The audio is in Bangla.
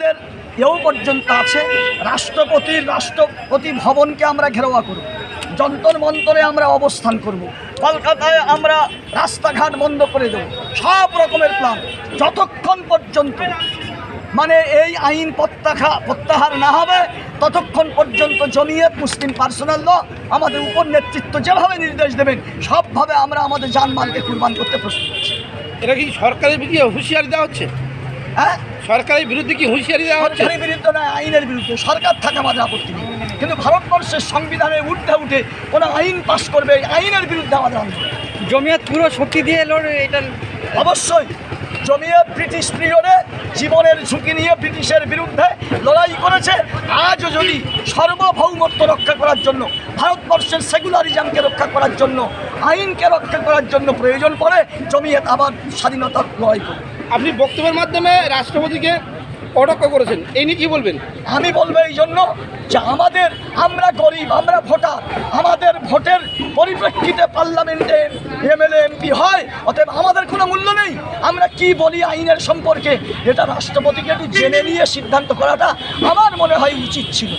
আমাদের এও পর্যন্ত আছে, রাষ্ট্রপতি ভবনকে আমরা ঘেরাওয়া করব, যন্তর মন্তরে আমরা অবস্থান করব, কলকাতায় আমরা রাস্তাঘাট বন্ধ করে দেব, সব রকমের প্ল্যান, যতক্ষণ পর্যন্ত মানে এই আইন প্রত্যাহার না হবে ততক্ষণ পর্যন্ত জমিয়ত মুসলিম পার্সোনাল ল আমাদের উপর নেতৃত্ব যেভাবে নির্দেশ দেবেন সবভাবে আমরা আমাদের জানমালকে কুরবান করতে প্রস্তুত আছি। এটা কি সরকারের বিরুদ্ধে হুঁশিয়ারি দেওয়া হচ্ছে? হ্যাঁ, সরকারের বিরুদ্ধে কি হুঁশিয়ারি দেওয়া হচ্ছে? সরকারের বিরুদ্ধে নয়, আইনের বিরুদ্ধে। সরকার থাকে আমাদের আপত্তি নেই, কিন্তু ভারতবর্ষের সংবিধানের ঊর্ধ্বে উঠে কোনো আইন পাশ করবে এই আইনের বিরুদ্ধে আমাদের আন্দোলন। জমিয়ত পুরো শক্তি দিয়ে এটা অবশ্যই জমিয়ত ব্রিটিশ পিরিয়ডে জীবনের ঝুঁকি নিয়ে ব্রিটিশের বিরুদ্ধে লড়াই করেছে। আজও যদি সার্বভৌমত্ব রক্ষা করার জন্য, ভারতবর্ষের সেকুলারিজমকে রক্ষা করার জন্য, আইনকে রক্ষা করার জন্য প্রয়োজন পড়ে, জমিয়ত আবার স্বাধীনতার লড়াই করে। আপনি বক্তব্যের মাধ্যমে রাষ্ট্রপতিকে কটাক্ষ করেছেন, এই নিয়ে কী বলবেন? আমি বলবো এই জন্য যে আমরা গরিব, আমরা ভোটার, আমাদের ভোটের পরিপ্রেক্ষিতে পার্লামেন্টে এমএলএ এমপি হয়, অতএব আমাদের কোনো মূল্য নেই। আমরা কি বলি আইনের সম্পর্কে এটা রাষ্ট্রপতিকে একটু জেনে নিয়ে সিদ্ধান্ত করাটা আমার মনে হয় উচিত ছিল।